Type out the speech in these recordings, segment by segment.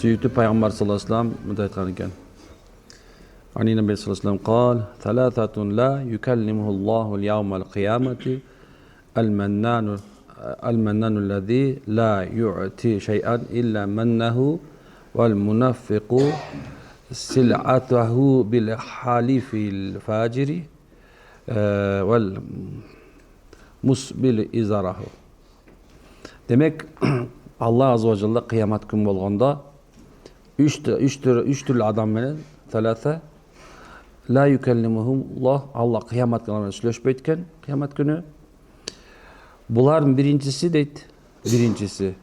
Suyuktуу Пайгамбар саллаллаху алейхи ва саллям мындай айткан экен. Ани Наби саллаллаху алейхи ва саллям قال ثلاثة لا يكلمه الله اليوم القيامة المنان الذي لا يعطي شيئا إلا منه والمنفق سلعته بالحليف الفاجر والمسبل إزاره. Demek Allah azze ve celle kıyamet günü bolganda üç türlü adam menen talata la yukellimuhumullah Allah kıyamet günü söylöşpeytken kıyamet günü. Buların birincisi deyt, birincisi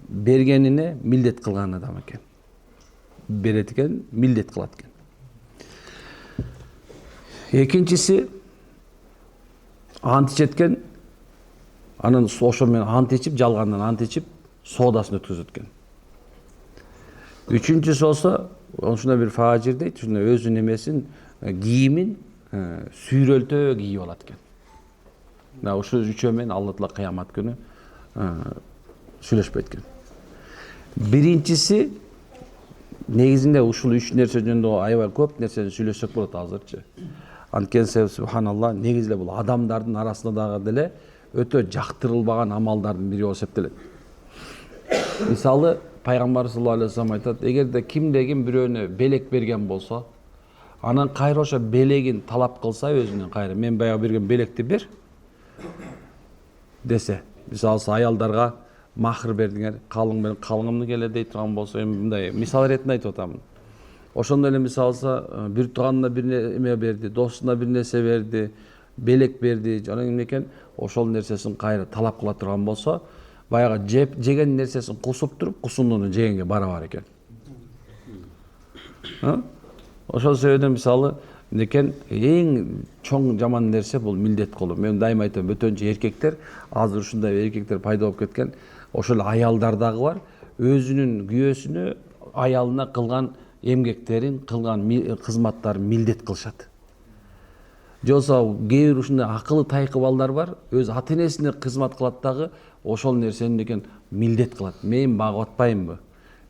bergenine mildet kılgan adam eken. Beretken mildet kılatken. İkincisi ant içetken anın ошо менен ант ичип, жалгандан ант ичип, соодасын өткөзөткөн. Үчүнчүсү болсо, ошондой бир фажир дейт, ушундай өзүнүн эмесин, кийимин сүйрөлтөө кийип алат экен. Мына ушул үчөө менен Алла Таала кыямат күнү сүйлөшпөйт экен. Биринчиси негизинде ушул үч нерсе жөнүндө аябай көп нерсени сүйлөшсөк болот азырчы. Анткени субханалла негизи эле бул адамдардын арасында дагы деле өтө жактырылбаган амалдардын бири болуп эсептелет. Мисалы Пайгамбар саллаллаху алейхи ва саллям айтат, эгерде кимде ким бирөөнө белек берген болсо, анан кайра ошо белегин талап кылса өзүнөн кайра, мен баягы берген белекти бер десе, мисалы аялдарга махр бердиңер, калың менен калыңымды келе дей турган болсо, эми мындай мисал иретинде айтып атамын. Ошондой эле мисалса бир тууганына бир эме берди, досуна бир нерсе берди, белек берди, жана эмне экен, ошол нерсесин кайра талап кыла турган болсо, баягы жеген нерсесин кусуп туруп, кусундууну жегенге барабар экен. Ошол себептен мисалы экен эң чоң жаман нерсе бул милдет кылуу. Мен дайыма айтам, бөтөнчө эркектер, азыр ушундай эркектер пайда болуп кеткен, ошол аялдар дагы бар, өзүнүн күйөөсүнө, аялына кылган эмгектерин, кылган кызматтарын милдет кылышат. Жоса кээ бир ушундай акылы тайкы балдар бар, өз ата-энесине кызмат кылат дагы ошол нерсени экен милдет кылат. Мен багып атпаймынбы?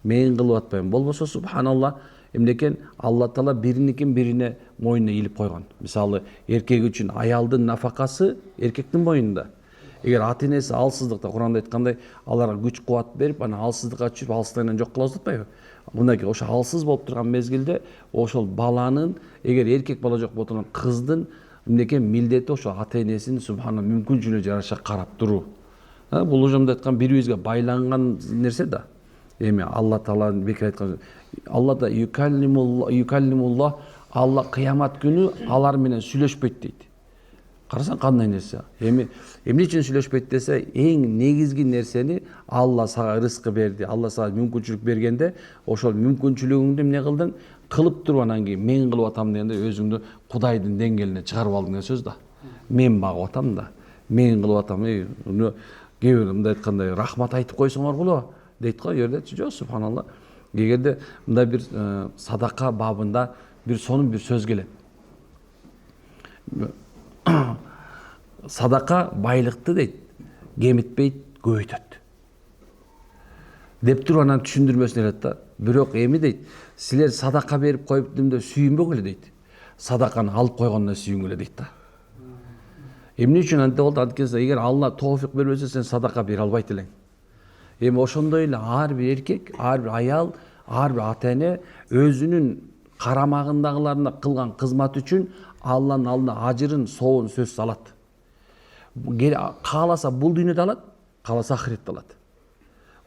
Мен кылып атпаймынбы? Болбосо субханалла эмнекен Алла Таала биринекин бирине мойнуна илип койгон. Мисалы эркек үчүн аялдын нафакасы эркектин мойнунда. Эгер ата-энеси алсыздыкта, Куранда айткандай, аларга күч кубат берип, анан алсыздыкка түшүп, алсыздыгынан жок кылабыз атпайбы? Мындай ошо алсыз болуп турган мезгилде ошол баланын, эгер эркек бала жок болуп турган кыздын эмнекен милдети ошо ата-энесин субхана мүмкүнчүлүгүнө жараша карап туруу. Бул ужумда айткан бирибизге байланган нерсе да. Эми Алла Таала бекер айткан, Алла да юкаллимуллах, Алла кыямат күнү алар менен сүйлөшпөйт дейт. Карасаң кандай нерсе. Эми эмне үчүн сүйлөшпөйт десе, эң негизги нерсени Алла сага рызкы берди, Алла сага мүмкүнчүлүк бергенде, ошол мүмкүнчүлүгүңдү эмне кылдың? Кылып туруп анан кийин мен кылып атам дегенде өзүңдү Кудайдын деңгээлине чыгарып алдың деген сөз да. Мен багып атам да, мен кылып атам. Кээ бир мындай айткандай рахмат айтып койсоңор болобу дейт го жерде. Жок, субханалла. Эгерде мындай бир садака бабында бир сонун бир сөз келет. Садака байлыкты дейт, кемитпейт, көбөйтөт. Деп туруп анан түшүндүрмөсүн берет да. Бирок эми дейт, силер садака берип коюптумда сүйүнбөгүлө дейт. Садаканы алып койгондон сүйүнгүлө дейт да. Эмне үчүн антип болду? Анткени эгер Алла тоофик бербесе, сен садака бере албайт элең. Эми ошондой эле ар бир эркек, ар бир аял, ар бир ата-эне өзүнүн карамагындагыларына кылган кызмат үчүн Алланын алдына ажырын, сообун сөзсүз алат. Кааласа бул дүйнөдө алат, кааласа ахиретте алат.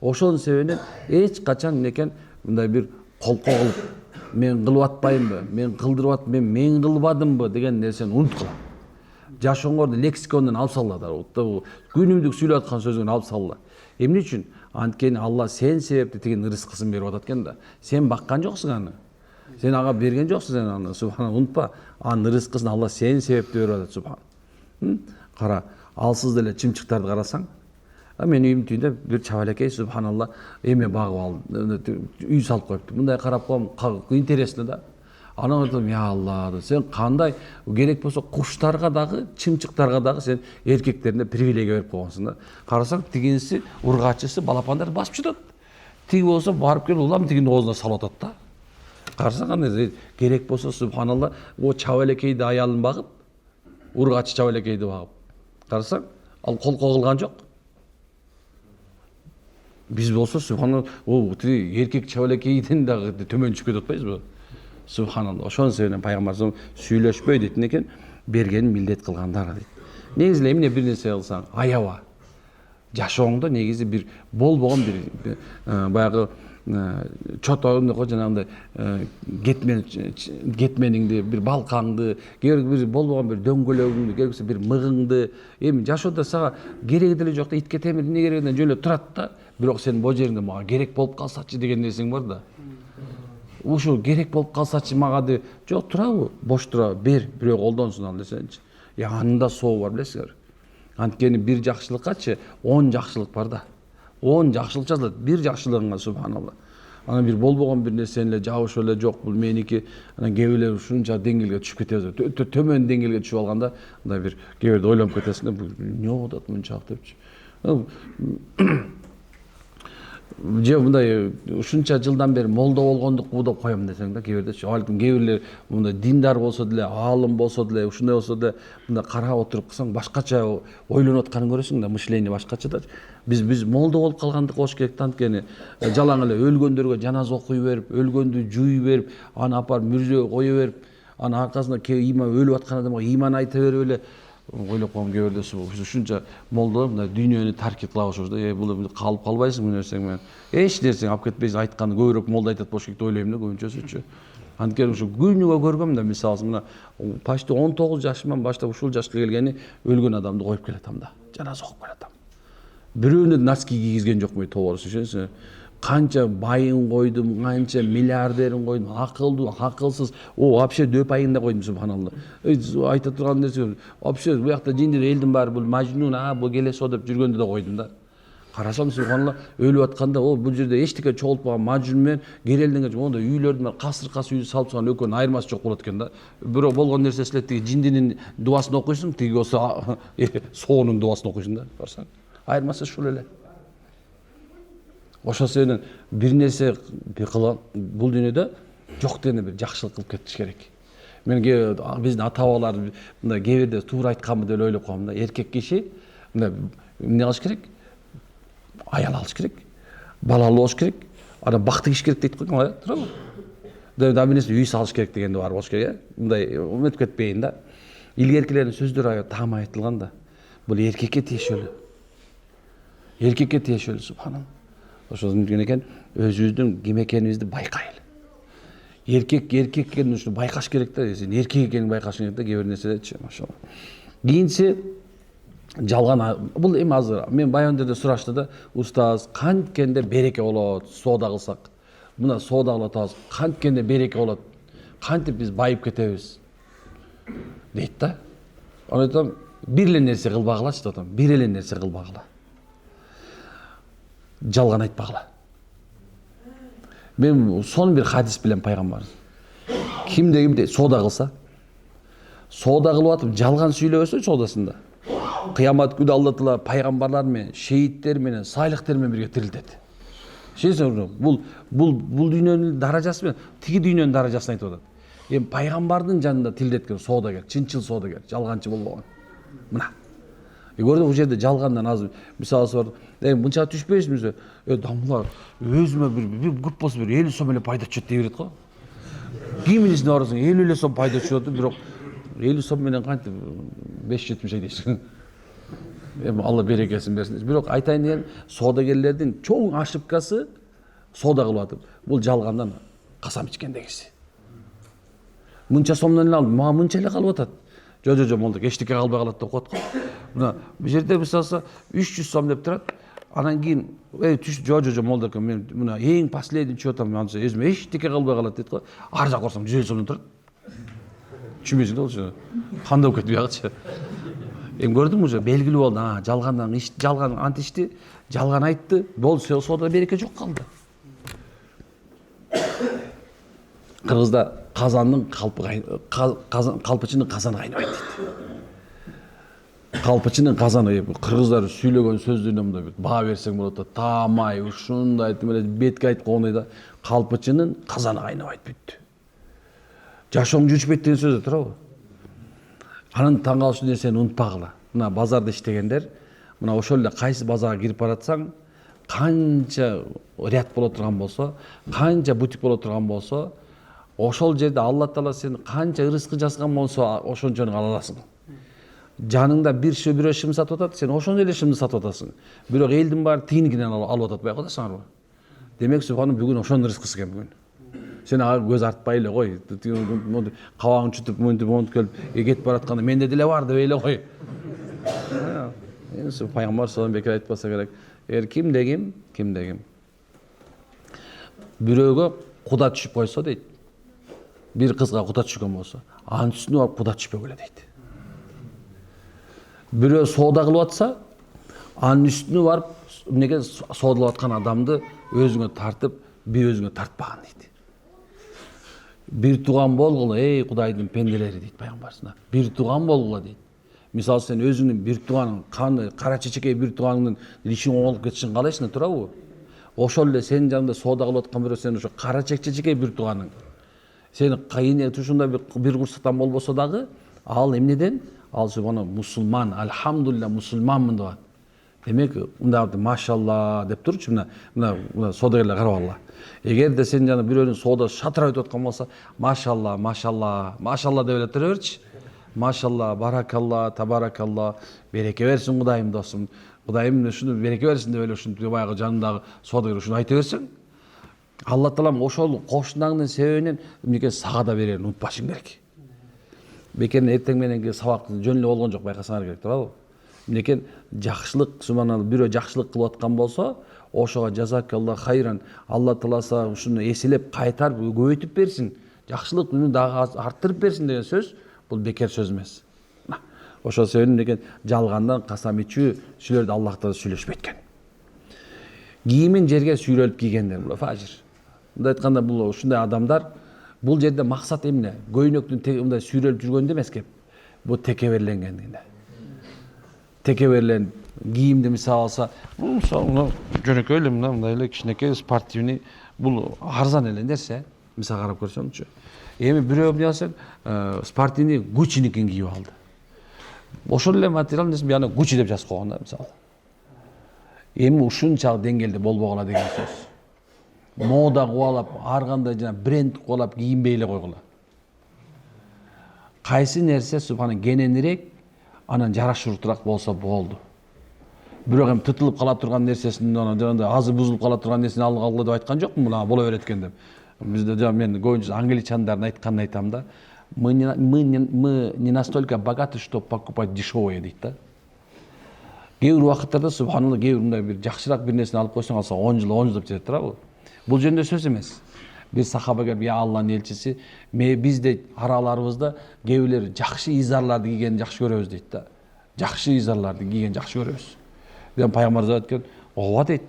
Ошонун себебинен эч качан эмнекен мындай бир колко кылып, мен кылып атпаймынбы, мен кылдырып атпаймын, мен кылбадымбы деген нерсени унуткула. Жашооңорду лексикондон алып салгыла, күнүмдүк сүйлөп аткан сөзүн алып салгыла. Эмне үчүн? Анткени Алла сен себепти тигин рызкысын берип атат экен да. Сен баккан жоксуң аны. Сен ага берген жоксуң сен аны. Субхана, унутпа. Анын рызкысын Алла сен себепти берип атат, субхан. Кара, алсыз деле чымчыктарды карасаң, мен үйүмдүн түбүндө бир чабалекей субханалла эме багып алды, үй салып коюпту. Мындай карап коем, интересно да. Анан айтам, я Алла, сен кандай керек болсо куштарга дагы, чымчыктарга дагы сен эркектерине привилегия берип койгонсуң да. Карасаң, тигинси, ургачысы, балапандарды басып жатат. тиги болсо барып келип улам тигинин оозуна салып атат да. Карасаң кандай керек болсо субханалла, о чабалекейди аялын багып, ургачы чабалекейди багып. Карасаң, ал колко кылган жок. Биз болсо субханалла, о тиги эркек чабалекейден дагы төмөн түшүп кетип атпайбызбы? Субханалла. Ошонун себебинен пайгамбарыбыз сүйлөшпөй дейтин экен, бергенин милдет кылгандар дейт. Негизи эле эмне бир нерсе кылсаң, аяба. Жашооңдо негизи бир болбогон бир баягы чотоңду жанагындай кетмениңди, бир балкаңды, бир болбогон бир дөңгөлөгүңдү, керексе бир мыгыңды, эми жашоодо сага кереги деле жок да, итке темир эмне керегинен жөн эле турат да, бирок сен бул жериңде мага керек болуп калсачы деген нерсең бар да. Ушул керек болуп калсачы мага деп, жок турабы, бош тура, бирөө колдонсун ал десеңчи. Анында соо бар билесиңер. Анткени бир жакшылыккачы 10 жакшылык бар да. 10 жакшылык жазылат, бир жакшылыгыңа субханалла. Анан бир болбогон бир нерсени эле жабышып эле жок бул меники, анан кээ бирлер ушунча деңгээлге түшүп кетебиз. Төмөн деңгээлге түшүп алганда, мындай бир кээ бирде ойлонуп кетесиң да, бул эмне болуп атат мынчалык депчи. Же мындай ушунча жылдан бери молдо болгондукпу деп коем десең да, кээ бирдечи. Балким кээ бирлер мындай диндар болсо деле, аалым болсо деле, ушундай болсо деле мындай карап отуруп калсаң башкача ойлонуп атканын көрөсүң да, мышление башкача да. Биз молдо болуп калгандык болуш керек да, анткени жалаң эле өлгөндөргө жаназа окуй берип, өлгөндү жууй берип, аны апарып мүрзөгө кое берип, анын аркасында иман өлүп аткан адамга иман айта берип эле ойлоп коем кээ бирде ушунча молдолор мындай дүйнөнү тарк кыла башыбыз да, бул калып калбайсың бул нерсең менен. Эч нерсең алып кетпейсиң, айтканды көбүрөөк молдо айтат болуш керек деп ойлойм да көбүнчөсүчү. Анткени ушу күнүгө көргөм да, мисалы мына почти 19 жашыман баштап ушул жашка келгени өлгөн адамды коюп келатам да, жаназа окуп келатам. Бирөөнү носки кийгизген жокмун тоогорусу түшүнөсүң. Канча байын койдум, канча миллиардерин койдум, акылдуу, акылсыз, вообще дөп айында койдум субханалла. Айта турган нерсе, вообще бу жакта жиндир элдин баары бул мажнун, бул келесо деп жүргөндө да койдум да. Карасам субханалла, өлүп атканда бул жерде эчтеке чогултпаган мажнун менен керелденген мондай үйлөрдүн касыр-кас үй салып салган экөөнүн айырмасы жок болот экен да. Бирок болгон нерсеси эле тиги жиндинин дубасын окуйсуң, тиги болсо соонун дубасын окуйсуң да, барсаң. Айырмасы ушул эле. Ошол себептен бир нерсе бул дүйнөдө жок дегенде бир жакшылык кылып кетиш керек. Мен биздин ата бабалар мындай кээ бирде туура айтканбы деп ойлоп коем да. Эркек киши мындай эмне кылыш керек? Аял алыш керек, балалуу болуш керек, анан бакты киш керек дейт го, туурабы? Да бир нерсе үй салыш керек дегенде бар болуш керек, мындай үмүтүп кетпейин да. Илгеркилердин сөздөрү аябай таам айтылган да. Бул эркекке тиешелүү. Эркекке тиешелүү субханалла. Ошол үчүн экен өзүбүздүн ким экенибизди байкайлы. Эркек экенин ушуну байкаш керек да, сен эркек экениңди байкашың керек да, кээ бир нерселерчи, машалла. Кийинчи жалган, бул эми азыр мен баяндырда сурашты да, устаз канткенде береке болот, соода кылсак. Мына соода кылып атабыз, канткенде береке болот. Кантип биз байып кетебиз? Дейт да. Аны айтам, бир эле нерсе кылбагылачы деп атам, бир эле нерсе кылбагыла. Жалган айтпагыла. Мен сонун бир хадис билем пайгамбар. Кимде соода кылса, соода кылып атып жалган сүйлөбөсө соодасында, кыямат күнү Алла Таала пайгамбарлар менен, шейиттер менен, салихтер менен бирге тирилтет. Бул дүйнөнүн даражасы менен тиги дүйнөнүн даражасын айтып атат. Эми пайгамбардын жанында тилдеткен соодагер, чынчыл соодагер, жалганчы болбогон. Мына көрдүм, бул жерде жалгандан азыр мисалысы бар. Мынча түшпөйсүңүз, дамлар өзүмө бир көп болсо бир 50 сом эле пайда түшөт дей берет го. Киминисине барасың 50 эле сом пайда түшөт, бирок 50 сом менен кантип 5-70 айдайсың. Эми Алла берекесин берсин. Бирок айтайын деген, соодагерлердин чоң ошибкасы соода кылып атып, бул жалгандан касам ичкендегиси. Мынча сомдон эле алдым, мага мынча эле калып атат. Жо молдок эчтеке калбай калат деп коет го. Мына бул жерде мисалы 300 сом деп турат. Анан кийин түш жо молдок мен мына эң последний түшүп атам, анысы өзүмө эчтеке калбай калат дейт го. Ар жак барсам 150 сомдон турат. Түшүнбөйсүң да болчу. Кандай болуп кетти буягачы. Эми көрдүң уже белгилүү болду. Жалгандан жалган антишти, жалган айтты. Болсо соода береке жок калды. Кыргызда казандын калпычынын казаны кайнабайт дейт. Калпычынын казаны кыргыздар сүйлөгөн сөздөрүнө мындай баа берсең болот да, таамай ушундай айтып эле бетке айтып койгондой да, калпычынын казаны кайнабайт бүттү. Жашооң жүрүшпөйт деген сөз туурабы? Анын таң калыштуу нерсени унутпагыла. Мына базарда иштегендер, мына ошол эле кайсы базарга кирип баратсаң, канча ряд боло турган болсо, канча бутик боло турган болсо, ошол жерде Алла Таала сени канча ырыскы жазган болсо, ошончону ала аласың. Жаныңда бирөө шым сатып атат, сен ошондой эле шымды сатып атасың. Бирок элдин баары тигиникинен алып атат, байкап атасыңарбы? Демек Субхану бүгүн ошонун рызкысы экен бүгүн. Сен ага көз артпай эле кой. Кабагың чүтүп, монтип келип, кетип баратканда менде деле бар деп эле кой. Эми пайгамбар салам бекер айтпаса керек. Эгер кимде ким бирөөгө куда түшүп койсо дейт. Бир кызга куда түшкөн болсо, анын үстүнө барып куда түшпөгүлө дейт. Бирөө соода кылып атса, анын үстүнө барып эмнеге соодалап аткан адамды өзүңө тартып, бир өзүңө тартпаган дейт. Бир тууган болгула, эй Кудайдын пенделери дейт пайгамбарыбыз. Бир тууган болгула дейт. Мисалы сен өзүңдүн бир тууганың, кара чечекей бир тууганыңдын ишиң оңолуп кетишин каалайсың, туурабы? Ошол эле сенин жаныңда соода кылып аткан бирөө сен ошо кара чечекей бир тууганың. Сен кайын тушунда бир курсактан болбосо дагы, ал эмнеден? Ал субхана мусулман, альхамдулилля мусулманмын деп. Демек, мындай машалла деп турчу, мына соодагерлер карап алла. Эгерде сен жана бирөөнүн соода шатырап өтүп аткан болсо, машалла, машалла деп эле тура берчи. Машалла, баракалла, табаракалла, береке берсин Кудайым досум. Кудайым ушуну береке берсин деп эле ушинтип баягы жанындагы соодагер ушуну айта берсең, Алла Таалам ошол кошунаңдын себебинен эмнеге сага да берерин унутпашың керек. Бекерин эртең мененки сабак жөн эле болгон жок, байкасаңар керек, туурабы? Эмнеге жакшылык, субханалла, бирөө жакшылык кылып аткан болсо, ошого жазакалла хайран, Алла Таала сага ушуну эселеп кайтарып көбөйтүп берсин, жакшылык үнү дагы арттырып берсин деген сөз, бул бекер сөз эмес. Ошол себептен деген жалгандан касам ичүү сүйлөрдү Аллахта сүйлөшпөйт экен. Кийимин жерге сүйрөлүп кийгендер бул фажир. Мындай айтканда бул ушундай адамдар, бул жерде максат эмне? Көйнөктүн мындай сүйрөлүп жүргөндө эмес кеп. Бул текеберленгендигинде. Текеберлен кийимди мисал алса, бул мисалы жөнөкөй эле мындай эле кичинекей спортивный, бул арзан эле нерсе. Мисал карап көрсөңчү. Эми бирөө эмне алсаң, спортивный Гуччиникин кийип алды. Ошол эле материал нерсе аны Гуччи деп жазып койгон да мисалы. Эми ушунчалык деңгээлде болбогула деген сөз. Мода кубалап, ар кандай жана бренд кубалап кийинбей эле койгула. Кайсы нерсе субхана кененирээк, анан жарашырлуураак болсо болду. Бирок эми тытылып кала турган нерсесин, жанагындай азы бузулуп кала турган нерсени алгыла деп айткан жокмун, мына боло берет экен деп. Бизде мен көбүнчө англичандардын айтканын айтам да. Мы не настолько богаты, чтобы покупать дешевое дейт да. Кээ бир убакыттарда субханалла кээ бир мындай бир жакшыраак бир нерсени алып койсоң алса 10 жыл деп жетет туурабы? Бул жөнүндө сөз эмес. Бир сахаба келип, я Алланын элчиси, бизде араларыбызда кээ бирлер жакшы изарларды кийгенди жакшы көрөбүз дейт да. Жакшы изарларды кийгенди жакшы көрөбүз. Бирок пайгамбарыбыз айткан, ооба дейт.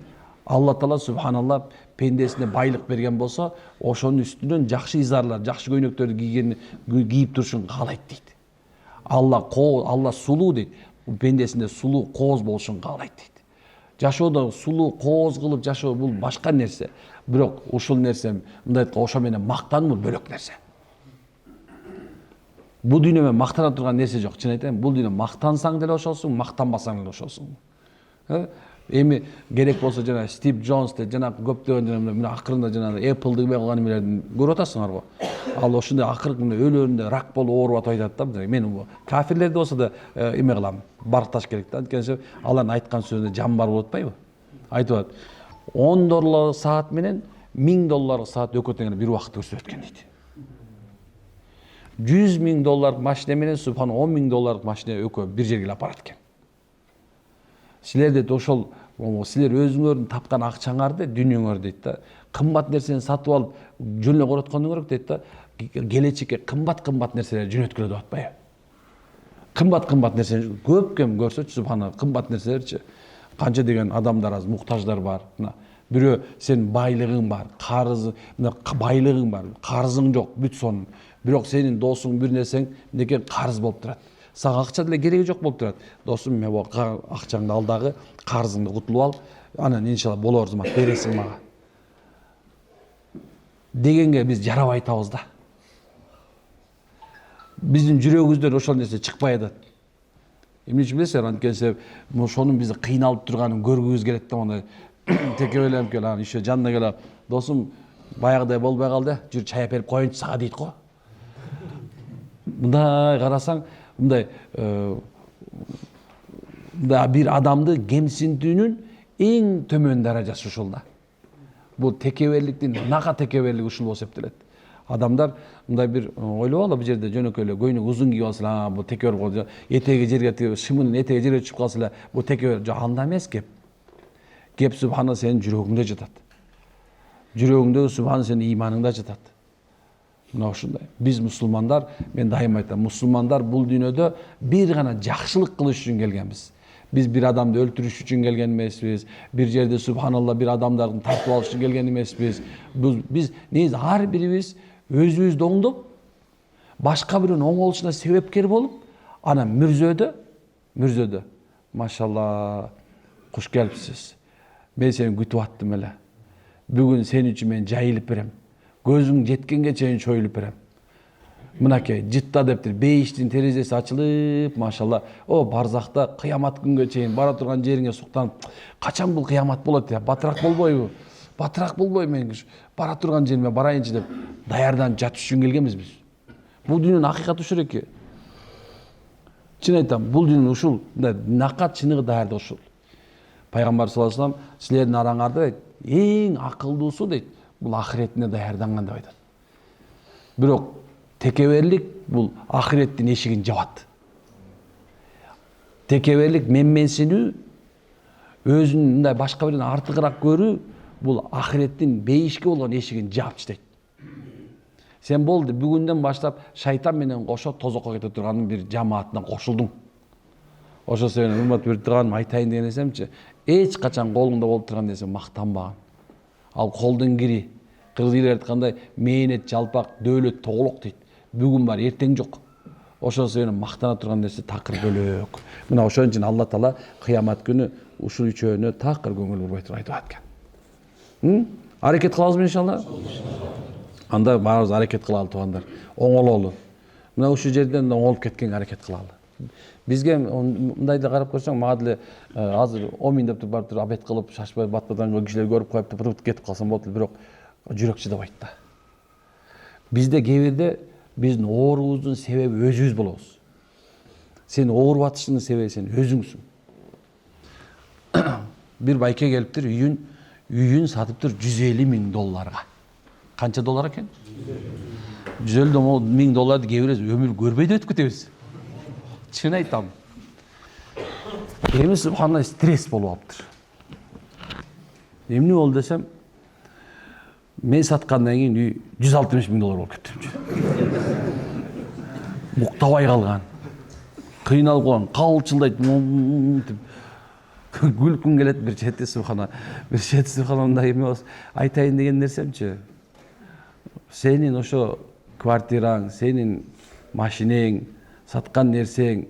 Алла Таала субханалла пендесине байлык берген болсо, ошонун үстүнөн жакшы изарлар, жакшы көйнөктөрдү кийип турушун каалайт дейт. Алла сулуу дейт. Пендесинде сулуу кооз болушун каалайт дейт. Жашоодо сулуу кооз кылып жашоо бул башка нерсе. Бирок ушул нерсе мындай айтканда ошо менен мактануу бөлөк нерсе. Бул дүйнө менен мактана турган нерсе жок, чын айтайын. Бул дүйнө мактансаң деле ошолсуң, мактанбасаң деле ошолсуң. Эми керек болсо жана Стив Джонсты, жана көптөгөн мына акырында жана Apple'ды кылган эмелерин көрүп атасыңарбы? Ал ошондой акыркы өлөрүндө рак болуп ооруп атат да. Мен кафирлерди болсо да эме кылам, баркташ керек да. Анткени алардын айткан сөзүндө жан бар болуп атпайбы? Айтып атат. $10 саат менен $1000 саат экөө тең бир убакыт көрсөтүп өткөн дейт. $100,000 машина менен субхан $10,000 машина экөө бир жерге алып барат экен. Силерде ошол силер өзүңөрдүн тапкан акчаңарды, дүйнөңөр дейт да, кымбат нерсени сатып алып жөн эле короткондон көрөк дейт да, келечекке кымбат нерселер жөнөткүлө деп атпайбы? Кымбат нерсени көп кем көрсөчү субхана, кымбат нерселерчи. Канча деген адамдар аз, муктаждар бар. Бирөө сен байлыгың бар, байлыгың бар, карызың жок, бүт сонун. Бирок сенин досуң бир нерсең неке карыз болуп турат. Сага акча деле кереги жок болуп турат. Досум, мен бул акчаңды ал дагы, карызыңды кутулуп ал, анан иншалла болор зымат бересиң мага. Дегенге биз жарабай айтабыз да. Биздин жүрөгүбүздөн ошол нерсе чыкпай атат. Эмне үчүн билесиңер? Анткени ошонун бизди кыйналып турганын көргүбүз келет да, мондай текебеленип келип, анан еще жанына келип, досум, баягыдай болбой калды, жүр чай берип коеюнчу сага дейт го. Мындай карасаң, мындай бир адамды кемсинтүүнүн эң төмөн даражасы ушул да. Бул текеберликтин нага текеберлиги ушул болуп эсептелет. Адамдар мындай бир ойлоп алып, бул жерде жөнөкөй эле көйнөк узун кийип алса, бул текебер болду. Этеги жерге тип, шымынын этеги жерге түшүп калса эле, бул текебер. Жок, анда эмес кеп. Кеп субхана сенин жүрөгүңдө жатат. Жүрөгүңдөгү субхана сенин иманыңда жатат. Мына ушундай. Биз мусулмандар, мен дайым айтам, мусулмандар бул дүйнөдө бир гана жакшылык кылыш үчүн келгенбиз. Биз бир адамды өлтүрүш үчүн келген эмеспиз. Бир жерде субханалла бир адамдарды тартып алыш үчүн келген эмеспиз. Биз негизи ар бирибиз өзүбүздү оңдоп, башка бирөөнүн оңолушуна себепкер болуп, анан мүрзөдө, машалла, куш келипсиз. Мен сени күтүп аттым эле. Бүгүн сен үчүн мен жайылып берем. Көзүң жеткенге чейин чоюлуп берем. Мынакей, жытта дептир, бейиштин терезеси ачылып, машалла, барзакта кыямат күнгө чейин бара турган жериңе суктанып, качан бул кыямат болот я, батыраак болбойбу? Батыраак болбой мен бара турган жериме барайынчы деп даярданып жатыш үчүн келгенбиз биз. Бул дүйнөнүн акыйкаты ушул эки. Чын айтам, бул дүйнөнүн ушул накат чыныгы даярдык ушул. Пайгамбар саллаллаху алейхи вассалам силердин араңарда эң акылдуусу дейт, бул ахиретине даярданган деп айтат. Бирок текеберлик бул ахиреттин эшигин жабат. Текеберлик менменсинүү, өзүн мындай башка бирден артыгыраак көрүү, бул ахиреттин бейишке болгон эшигин жаап таштайт. Сен болду, бүгүндөн баштап шайтан менен кошо тозокко кете турганын бир жамаатына кошулдуң. Ошол себептен урмат берип турганым айтайын деген нерсемчи, эч качан колуңда болуп турган нерсе мактанбагын. Ал колдун кири, кыргыз элдер айткандай, мээнет жалпак, дөөлөт тоголок дейт. Бүгүн бар, эртең жок. Ошол себептен мактана турган нерсе такыр бөлөк. Мына ошон үчүн Алла Таала кыямат күнү ушул үчөөнө такыр көңүл бурбай туруп айтып аткан. Аракет кылабызбы иншалла? Анда баарыбыз аракет кылалы туугандар. Оңололу. Мына ушул жерден оңолуп кеткенге аракет кылалы. Бизге мындайды карап көрсөң, мага деле азыр 10 миң деп барып туруп абет кылып, шашпай батпадан кишилер көрүп коюп туруп кетип калсам болот, бирок жүрөк чыдабайт да. Бизде кээ бирде биздин оорубуздун себеби өзүбүз болобуз. Сен ооруп атышыңдын себеби сен өзүңсүң. Бир байке келиптир, үйүн сатыптыр $150,000. Канча доллар экен? $150,000 кээ бирибиз өмүр көрбөй да өтүп кетебиз. Чын айтам. Эми субханалла стресс болуп алыптыр. Эмне болду десем, мен саткандан кийин үй $160,000 болуп кетти. Буктабай калган. Кыйналып калган, калчылдайт. Күлкүм келет бир чети субханалла. Бир чети субханалла эме болсо, айтайын деген нерсемчи. Сенин ошо квартираң, сенин машинең, саткан нерсең,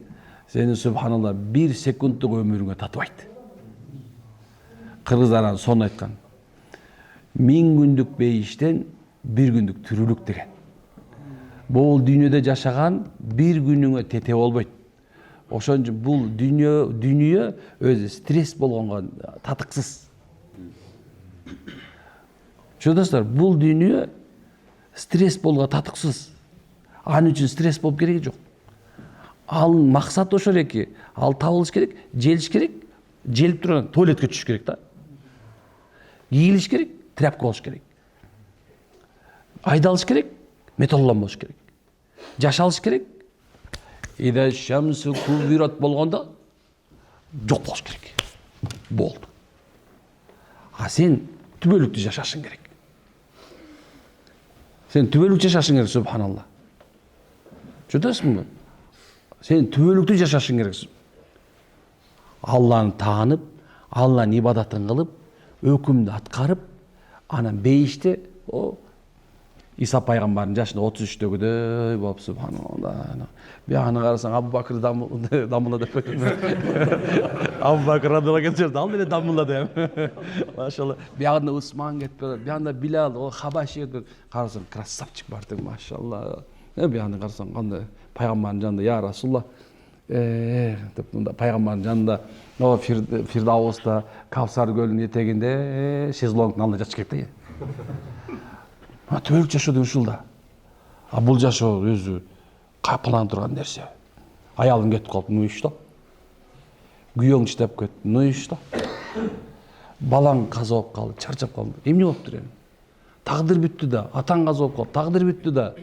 сени субханалла 1 секундтук өмүрүңө татыбайт. Кыргыздар сонун айткан. 1000 күндүк бейиштен 1 күндүк тирүүлүк деген. Бул дүйнөдө жашаган 1 күнүңө тете болбойт. Ошон үчүн бул дүйнө өзү стресс болгонго татыксыз. Чөдөсүздөр, бул дүйнө стресс болгонго татыксыз. Анын үчүн стресс болуп кереги жок. Ал максаты ошол эки. Ал табылыш керек, желиш керек, желип турган туалетке түшүш керек да. Кийилиш керек, тряпка болуш керек. Айдалыш керек, металлолом болуш керек. Жашалыш керек. Ида шамсу кубират болгондо жок болуш керек. Болду. А сен түбөлүктүү жашашың керек. Сен түбөлүк жашашың керек, субханалла. Чөтөсүңбү? Сен түбөлүктүү жашашың керексиң. Алланы таанып, Алланын ибадатын кылып, өкүмдү аткарып, анан бейиште İsa пайгамбардын жашында 33-төгүдөй болуп субханалла. Бияганы карасаң Абу Бакыр дамылда деп Абу Бакыр радиаллаху анху ал деле дамылда деп. Машалла. Биягында Усман кетип барат, биягында Билал, о Хабаши кетип. Карасаң красавчик бар тең, машалла. Бияганы карасаң кандай пайгамбардын жанында я Расулла деп мында пайгамбардын жанында о Фирдауста Кавсар көлүнүн этегинде шезлонгдун алдында жатыш керек да. Түбөлүк жашоо деген ушул да. А бул жашоо өзү капыланып турган нерсе. Аялың кетип калды, ну и что? Күйөөң иштеп кетти, ну и что? Балаң каза болуп калды, чарчап калды. Эмне болуптур эми? Тагдыр бүттү да, атаң каза болуп калды, тагдыр бүттү да.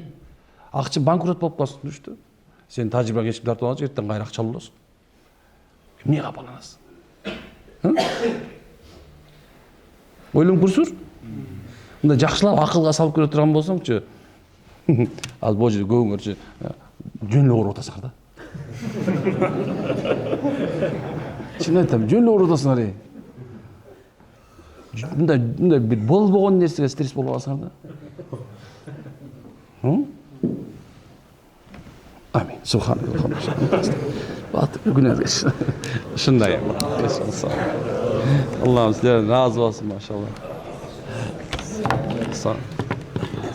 Акча банкрот болуп калсың, түштү? Сен тажрыйбаң эч ким тартып алган жок, эртең кайра акча аласың. Эмне капаланасың? Ойлонуп көрсүңүз. Мында жакшылап акылга салып көрө турган болсоңчу, ал бул жерде көбүңөрчү жөн эле ооруп атасыңар да. Чын айтам, жөн эле ооруп атасыңар. Мында бир болбогон нерсеге стресс болуп аласыңар да. Амин. Субханалла. Батыр күнөзгө. Ушундай. Аллахым сиздерден разы болсун, машалла. Sağ ol.